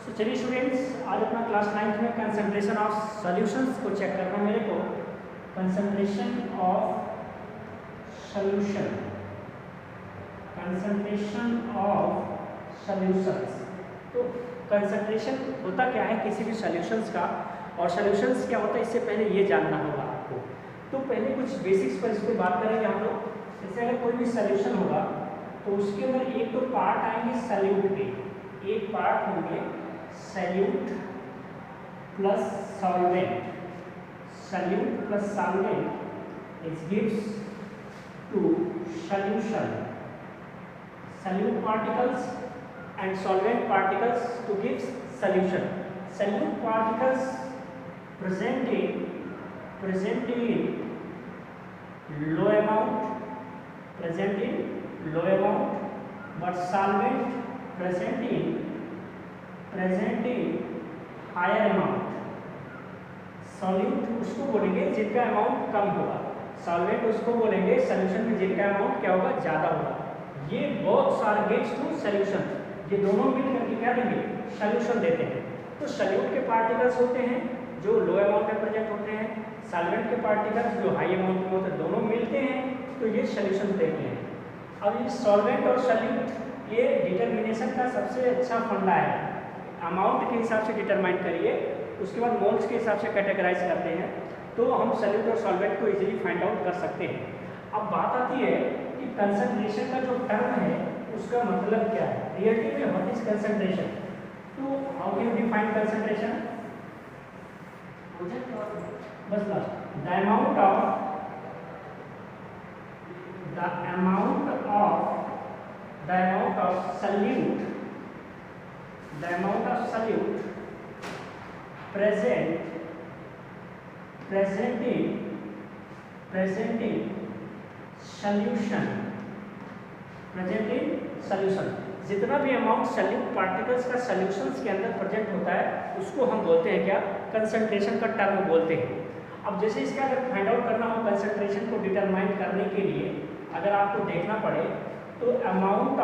तो चलिए स्टूडेंट्स, आज अपना क्लास 9th में कंसंट्रेशन ऑफ सॉल्यूशंस को चेक करना है मेरे को। Concentration of solution, concentration of solutions. तो कंसंट्रेशन होता क्या है किसी भी सॉल्यूशंस का, और सॉल्यूशंस क्या होता है इससे पहले ये जानना होगा आपको। तो पहले कुछ बेसिक्स पर इस पर बात करेंगे हम लोग। जैसे अगर कोई भी सॉल्यूशन होगा तो उसके अंदर एक तो पार्ट आएंगे सॉल्यूट के, एक पार्ट होंगे solute plus solvent, solute plus solvent it gives to solution, solute particles and solvent particles to give solution. Solute particles present in low amount, but solvent present in higher amount. Solute उसको बोलेंगे जिनका amount कम होगा, solvent उसको बोलेंगे solution में जिनका amount क्या होगा, ज़्यादा होगा। ये बहुत सारे गिव्स टू सॉल्यूशन, ये दोनों मिल करके क्या देंगे, सॉल्यूशन देते हैं। तो सॉल्यूट के पार्टिकल्स होते हैं जो लो अमाउंट में प्रेजेंट होते हैं, सॉल्वेंट के पार्टिकल्स जो हाई अमाउंट में होते हैं, दोनों मिलते हैं तो ये सॉल्यूशन देते हैं। अब ये सॉल्वेंट और सॉल्यूट ये डिटर्मिनेशन का सबसे अच्छा फंडा है। अमाउंट के हिसाब से डिटरमाइन करिए, उसके बाद मोल्स के हिसाब से कैटेगराइज करते हैं, तो हम सॉल्यूट और सॉल्वेंट को इजीली फाइंड आउट कर सकते हैं। अब बात आती है कि कंसंट्रेशन का जो टर्म है उसका मतलब क्या है, रियलिटी में व्हाट इज कंसंट्रेशन। तो how can we find concentration, बस the amount of solute present in solution, जितना भी अमाउंट सॉल्यूट पार्टिकल्स का सॉल्यूशंस के अंदर प्रेजेंट होता है उसको हम बोलते हैं क्या, कंसंट्रेशन का टर्म बोलते हैं। अब जैसे इसका अगर फाइंड आउट करना हो कंसंट्रेशन को डिटरमाइन करने के लिए, अगर आपको देखना पड़े तो अमाउंट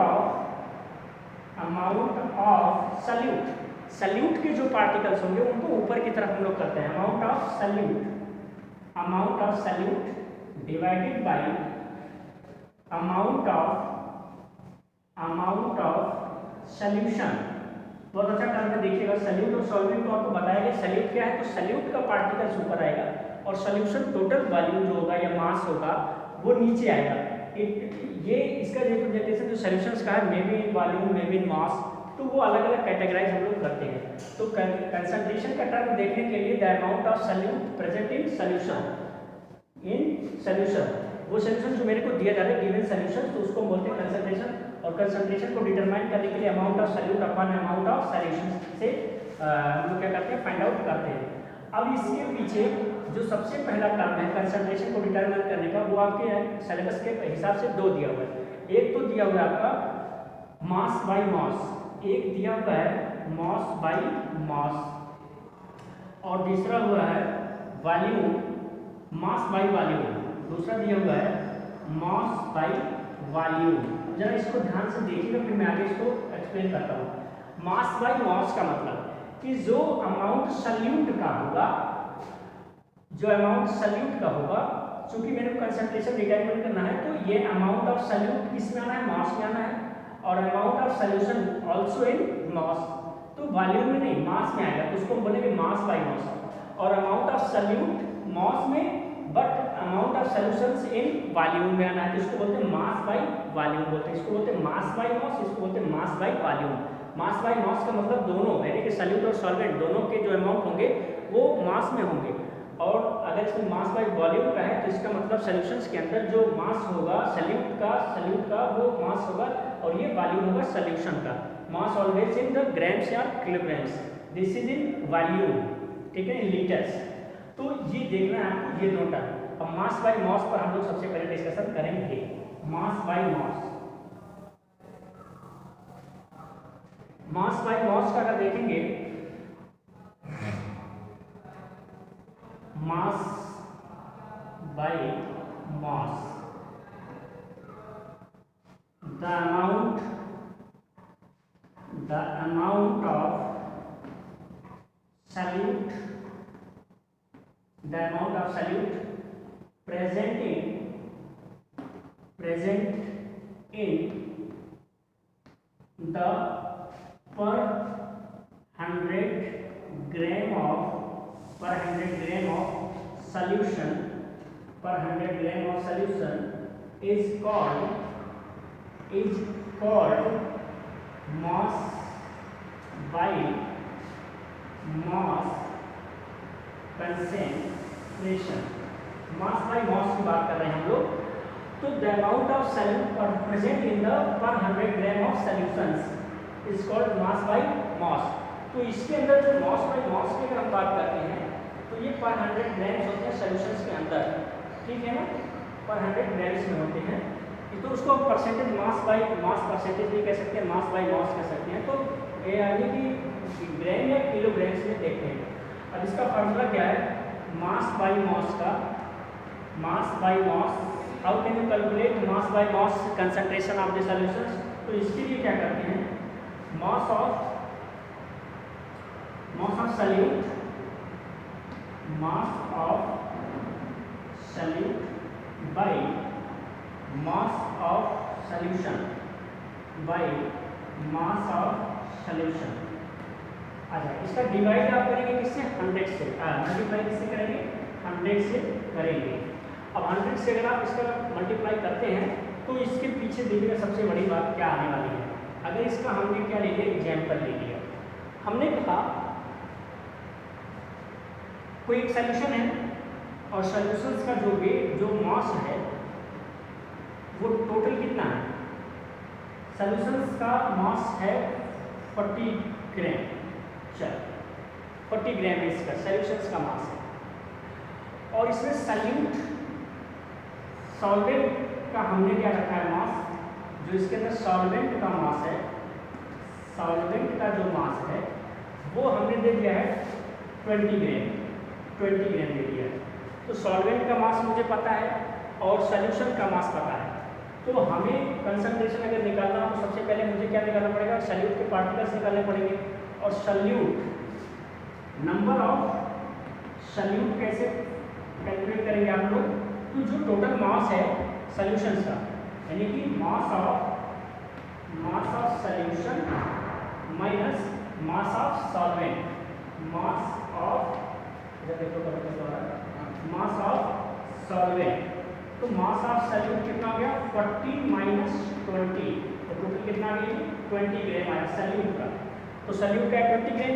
ऑफ सॉल्यूट के जो पार्टिकल्स होंगे उनको ऊपर की तरफ हम लोग करते हैं, amount of solute divided by amount of solution. बहुत अच्छा टर्म है, देखिएगा सॉल्यूट और सॉल्वेंट को आपको बताएगा सॉल्यूट क्या है, तो सॉल्यूट का पार्टिकल्स ऊपर आएगा और सॉल्यूशन टोटल वॉल्यूम जो होगा या मास होगा वो नीचे आएगा। ये इसका रिप्रेजेंटेशन जो सॉल्यूशंस का है, may be in volume, may be in mass, तो वो अलग अलग कैटेगराइज हम लोग करते हैं। तो कंसंट्रेशन का टर्म देखने के लिए the amount of solute present in solution, वो सॉल्यूशन जो मेरे को दिया जा रहा है गिवन सॉल्यूशन, तो उसको बोलते हैं कंसंट्रेशन। और कंसंट्रेशन को डिटरमाइन करने के लिए amount of solute upon amount of solution से हम लोग क्या करते हैं, फाइंड आउट करते हैं। अब इसके पीछे जो सबसे पहला टर्म है कंसंट्रेशन को डिटरमाइन करने का, वो आपके सिलेबस के हिसाब से दो दिया हुआ है। एक तो दिया हुआ है आपका मास बाय मास, एक दिया हुआ है मास बाय मास, और दूसरा हुआ है वॉल्यूम, मास बाय वॉल्यूम, दूसरा दिया हुआ है मास बाय वॉल्यूम। जरा इसको ध्यान से देखिएगा, फिर मैं आगे इसको एक्सप्लेन करता हूँ। मास बाय मास का मतलब कि जो अमाउंट सॉल्यूट का होगा, चूंकि मेरे को कंसंट्रेशन डिटरमाइन करना है, तो ये अमाउंट ऑफ सॉल्यूट किस में आना है, मास में आना है, और amount of solution also in mass, तो वॉल्यूम में नहीं मास में आएगा, तो उसको बोलेंगे मास बाय मास। और अमाउंट ऑफ सॉल्यूट मास में, but amount of solutions in volume में आना है, तो इसको बोलते हैं मास बाय वॉल्यूम बोलते हैं। इसको बोलते हैं मास बाय मास, इसको बोलते हैं mass by volume. Mass by mass का मतलब दोनों, यानी कि सॉल्यूट और सॉल्वेंट दोनों के जो अमाउंट होंगे वो मास में होंगे, और अगर इसमें मास बाय वॉल्यूम का है तो इसका मतलब सॉल्यूशंस के अंदर जो मास होगा सॉल्यूट का वो मास होगा, और ये वॉल्यूम होगा सॉल्यूशन का। मास ऑलवेज इन द ग्राम्स या kilograms, this is in volume, ठीक है, इन लीटर्स। तो ये देखना है आपको ये दो टर्म। अब मास बाय मास पर हम लोग सबसे पहले डिस्कशन करेंगे। मास बाय मास का अगर देखेंगे, mass by mass, the amount of solute, the amount of solute present in the per 100 gram of solution is called mass by mass concentration. Mass by mass की बात कर रहे हैं हम लोग। तो the amount of solute present in the पर 100 gram of solutions is called mass by mass. तो इसके अंदर जो मास बाय मास की अगर हम बात करते हैं तो ये पर 100 ग्राम्स होते हैं सॉल्यूशंस के अंदर, ठीक है ना, पर 100 ग्राम्स में होते हैं। तो उसको हम percentage mass by mass percentage भी कह सकते हैं, मास बाय मास कह सकते हैं। तो ये यानी कि ग्राम या किलोग्राम्स में देखते हैं। अब इसका फार्मूला क्या है मास बाय मास का? Mass by mass, how can you calculate mass by mass concentration of the solutions? तो इसके लिए क्या करते हैं, mass of solute by mass of solution अच्छा, इसका डिवाइड आप करेंगे किससे? 100 से। मल्टीप्लाई किससे करेंगे? 100 से करेंगे। अब 100 से अगर आप इसका मल्टीप्लाई करते हैं तो इसके पीछे देखिएगा सबसे बड़ी बात क्या आने वाली है। अगर इसका हमने क्या ले लिया, एग्जाम्पल ले लिया, हमने कहा कोई एक सॉल्यूशन है और सॉल्यूशंस का जो मास है वो टोटल कितना है? सॉल्यूशंस का मास है 40 ग्राम। चल 40 ग्राम इसका सॉल्यूशंस का मास है और इसमें सॉल्वेंट का हमने क्या रखा है मास, जो इसके अंदर सॉल्वेंट का मास है, सॉल्वेंट का जो मास है वो हमने दे दिया है 20 ग्राम दे दिया है। तो सॉल्वेंट का मास मुझे पता है और सॉल्यूशन का मास पता है। तो हमें कंसंट्रेशन अगर निकालना हो तो सबसे पहले मुझे क्या निकालना पड़ेगा, सॉल्यूट के पार्टिकल्स निकालने पड़ेंगे। और सॉल्यूट नंबर ऑफ सॉल्यूट कैसे कैलकुलेट करेंगे आप लोग? तो जो टोटल मास है सॉल्यूशंस का, यानी कि mass of solution minus mass of solvent, mass of solvent. तो मास ऑफ सॉल्यूट कितना हो गया? 40 माइनस 20, तो टोटल कितना आ गया? 20 ग्राम आया सॉल्यूट का। तो सॉल्यूट का 20 ग्राम।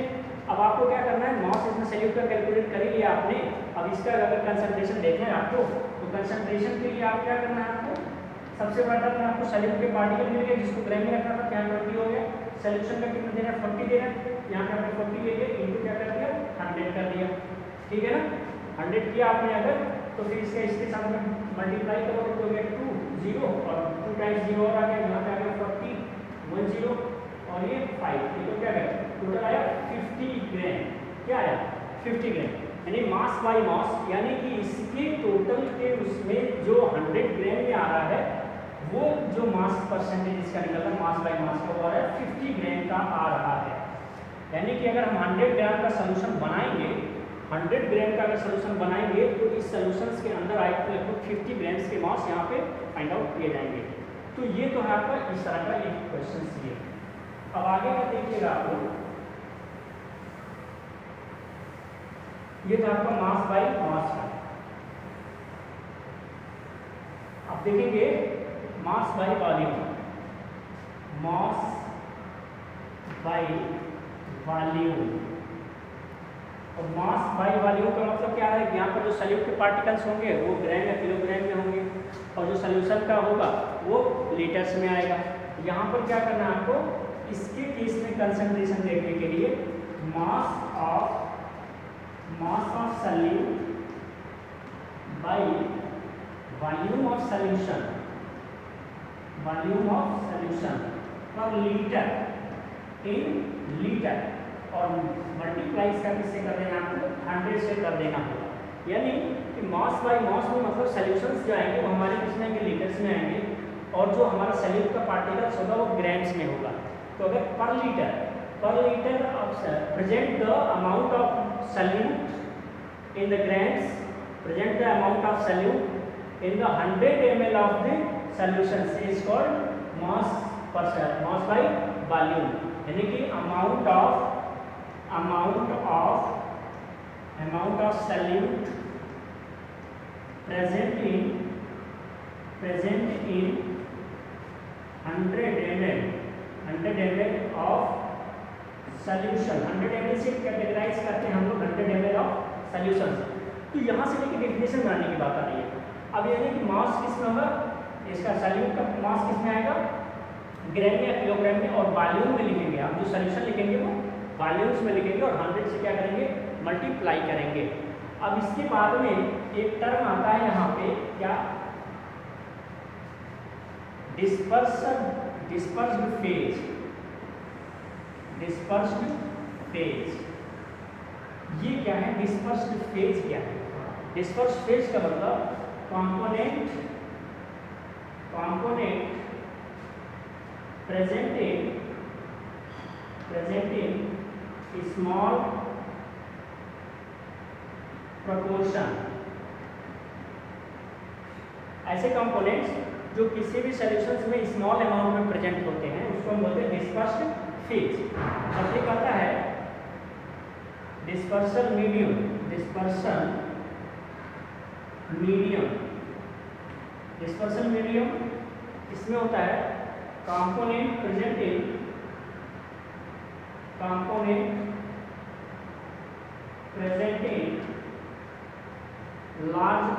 अब आपको क्या करना है, मास इसमें सॉल्यूट का कैलकुलेट कर ही लिया आपने। अब इसका अगर कंसंट्रेशन देखना है आपको तो कंसंट्रेशन के लिए आप क्या करना है, आपको सबसे बड़ा में आपको सॉल्यूट के पार्टिकल मिल गए जिसको ग्राम में रखना था, यहाँ 20 हो गया। सॉल्यूशन का कितना देना है? 40 देना है। यहाँ पे आपने 40 ले लिया, इनको क्या कर दिया? 100 कर दिया, ठीक है ना। 100 किया आपने अगर, तो फिर इसके साथ में मल्टीप्लाई करोगे तो हो गया 2 0 और 2 टाइम्स 0 और आ गया, यहाँ पे आ गया 40 1 0 और ये 5, तो क्या करें टोटल आया 50 ग्राम। क्या आया? 50 ग्राम। यानी मास बाय मास, यानी कि इसके टोटल के उसमें जो 100 ग्राम में आ रहा है वो जो मास परसेंटेज इसका निकल रहा है मास बाय मास का, वो आ रहा है 50 ग्राम का आ रहा है। यानी कि अगर हम 100 ग्राम का सोल्यूशन बनाएंगे, 100 ग्राम का अगर सोल्यूशन बनाएंगे तो इस सोल्यूशंस के अंदर आए तो लगभग 50 ग्राम्स के मास यहाँ पे फाइंड आउट किए जाएंगे। तो ये तो है आपका इस तरह का एक क्वेश्चन ये। अब आगे का देखिएगा आप लोग, ये था आपका मास बाय मास का। अब देखेंगे mass by volume, mass by volume. और मास बाय वॉल्यूम का मतलब क्या है, यहाँ पर जो सॉल्यूट के पार्टिकल्स होंगे वो ग्राम या किलोग्राम में होंगे और जो सॉल्यूशन का होगा वो लीटर्स में आएगा। यहाँ पर क्या करना है आपको, इसके केस में कंसंट्रेशन देखने के लिए mass of solute by volume of solution पर लीटर इन लीटर और मल्टीप्लाई इसका किससे कर देना आपको? 100 से कर देना होगा। यानी कि मास बाय मास में मतलब सॉल्यूशंस जो आएंगे वो हमारे किसमें आएंगे? लीटर्स में आएंगे और जो हमारा सॉल्यूट का पार्टिकल्स होगा वो ग्राम्स में होगा। तो अगर पर litre per liter of present the amount of solute in the grams, present the amount of solute in the 100 ml of the solution is called mass per mass by volume, यानी कि amount of solute present in 100 ml of solution, 100 ml से categorise करते हैं हम लोग 100 ml of solution. तो यहाँ से लेके डेफिनेशन बनाने की बात आ रही है। अब यानी कि मास किस में होगा, इसका सॉल्यूट का मास किस में आएगा, ग्राम या किलोग्राम में, और वॉल्यूम में लिखेंगे। हम जो सॉल्यूशन लिखेंगे वो वॉल्यूम्स में लिखेंगे और 100 से क्या करेंगे, मल्टीप्लाई करेंगे। अब इसके बाद में एक टर्म आता है यहाँ पे क्या, डिस्पर्स्ड फेज। ये क्या है, डिस्पर्स्ड फेज क्या है? डिस्पर्स्ड फेज का मतलब component present in small proportion। ऐसे कंपोनेंट्स जो किसी भी सॉल्यूशंस में स्मॉल अमाउंट में प्रेजेंट होते हैं उसको हम बोलते हैं डिस्पर्स्ड फेज। अब ये कहता है डिस्पर्सल मीडियम इसमें होता है component present in large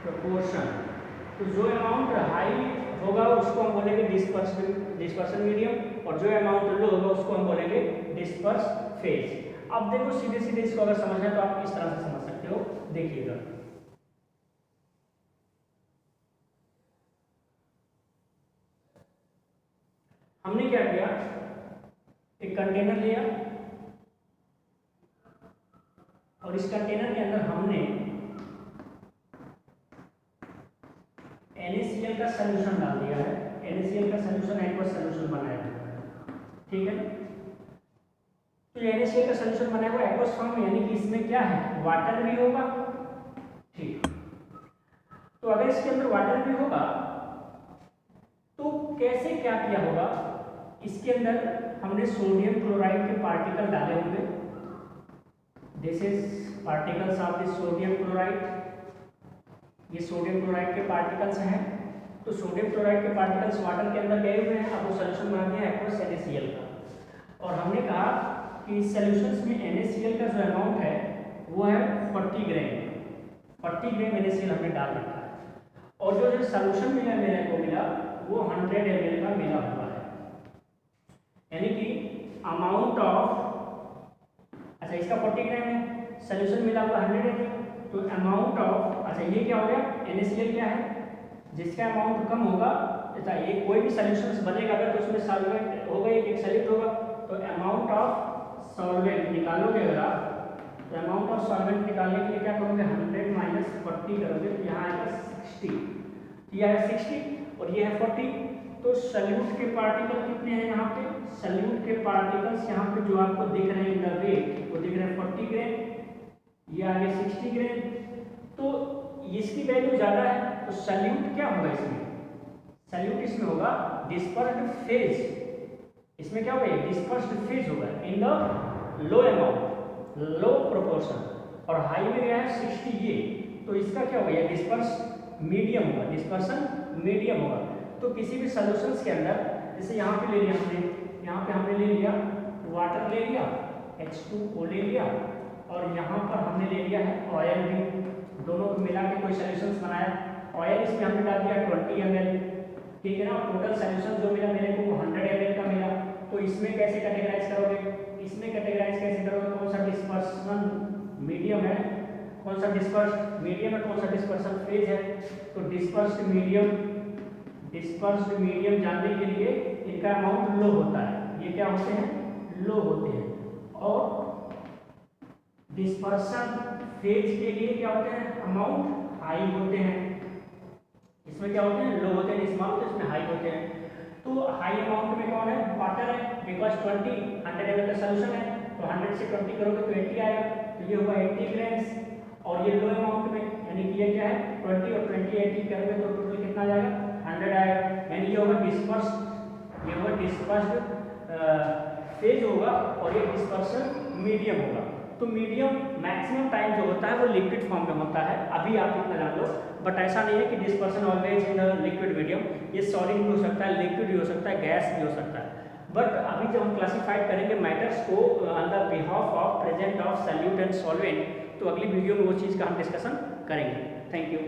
proportion। तो जो अमाउंट हाई होगा उसको हम बोलेंगे डिस्पर्सन मीडियम, और जो अमाउंट लो होगा उसको हम बोलेंगे डिस्पर्स फेज। अब देखो सीधे सीधे इसको अगर समझना है तो आप इस तरह से समझ सकते हो, देखिएगा। हमने क्या किया, एक कंटेनर लिया और इस कंटेनर के अंदर हमने NaCl का सॉल्यूशन डाल दिया है। NaCl का सॉल्यूशन एक्वस सॉल्यूशन बनाया हुआ है, ठीक है। तो NaCl का सॉल्यूशन बनाया हुआ एक्वस फॉर्म में, यानी कि इसमें क्या है, वाटर भी होगा, ठीक। तो अगर इसके अंदर वाटर भी होगा तो कैसे क्या किया होगा, इसके अंदर हमने सोडियम क्लोराइड के पार्टिकल डाले होंगे। This is particles of the sodium chloride, ये सोडियम क्लोराइड के पार्टिकल्स हैं। तो सोडियम क्लोराइड के पार्टिकल्स वाटर के अंदर गए हुए हैं, अब वो सॉल्यूशन बना दिया एक्वस NaCl का। और हमने कहा कि इस सॉल्यूशंस में NaCl का जो अमाउंट है वो है 40 ग्राम NaCl हमने डाल रखा है, और जो सॉल्यूशन मिला मेरे को मिला वो 100 ml का मिला हुआ है, यानी कि अमाउंट ऑफ, अच्छा इसका 40 ग्राम है, सॉल्यूशन मिला हुआ 100 ml, तो अमाउंट ऑफ, अच्छा ये क्या हो गया, NaCl क्या है, जिसका अमाउंट कम होगा, अच्छा ये कोई भी सॉल्यूशंस बनेगा अगर तो उसमें सॉल्वेंट होगा, एक सॉल्यूट होगा, तो अमाउंट ऑफ सॉल्वेंट निकालोगे अगर आप, तो अमाउंट ऑफ सॉल्वेंट निकालने के लिए क्या करोगे, 100 माइनस 40 करोगे, तो यहाँ आएगा 60, ये है 60 और ये है 40। तो सॉल्यूट के पार्टिकल कितने हैं यहाँ पे, सॉल्यूट के पार्टिकल्स यहाँ पे जो आपको दिख रहे हैं इन द वेट, वो दिख रहे हैं 40 ग्राम, ये आगे 60 ग्राम। तो इसकी वैल्यू ज़्यादा है, तो सॉल्यूट क्या होगा इसमें, सॉल्यूट इसमें होगा डिस्पर्स्ड फेज, इसमें क्या होगा, डिस्पर्स्ड फेज होगा in the low amount, low proportion, और हाई में गया है 60 ये, तो इसका क्या होगा, डिस्पर्स मीडियम होगा, डिस्पर्सन मीडियम होगा। तो किसी भी सॉल्यूशंस के अंदर, जैसे यहाँ पे ले लिया हमने, यहाँ पे हमने ले लिया वाटर ले लिया, H2O ले लिया, और यहाँ पर हमने ले लिया है ऑयल भी, दोनों को मिला के कोई सॉल्यूशंस बनाया। ऑयल इसमें हमने डाल दिया 20 ml, ठीक है ना। टोटल सॉल्यूशन जो मिला मेरे को वो 100 ml का मिला। तो इसमें कैसे कैटेगराइज करोगे, इसमें कैटेगराइज कैसे करोगे, कौन सा डिस्पर्सन मीडियम है, कौन सा डिस्पर्स्ड मीडियम है, कौन सा डिस्पर्सन फेज है। तो डिस्पर्स्ड मीडियम जानने के लिए इनका अमाउंट लो होता है, ये क्या होते हैं, लो होते हैं। और डिस्पर्सन फेज के लिए क्या होते हैं, अमाउंट हाई होते हैं। इसमें क्या होते हैं, लो होते हैं, स्मॉल होते हैं, इसमें हाई होते हैं। तो फर्स्ट 100 ml का सोल्यूशन है तो 100 से 20 करोगे तो 80 आएगा, तो ये हुआ 80 ग्राम्स। और ये लो अमाउंट में यानी कि ये क्या है 20 और 20 80 करोगे तो टोटल कितना आ जाएगा 100 आएगा, यानी ये होगा डिस्पर्स, ये होगा डिस्पर्स्ड फेज होगा और ये डिस्पर्सन मीडियम होगा। तो मीडियम मैक्सिमम टाइम जो होता है वो लिक्विड फॉर्म में होता है, अभी आप इतना जान लो। बट ऐसा नहीं है कि dispersion always in the liquid medium, ये सॉलिड भी हो सकता है, लिक्विड भी हो सकता है, गैस भी हो सकता है। बट अभी जब हम क्लासिफाइड करेंगे मैटर्स को on the behalf of present of solute and solvent, तो अगली वीडियो में वो चीज़ का हम डिस्कशन करेंगे। Thank you.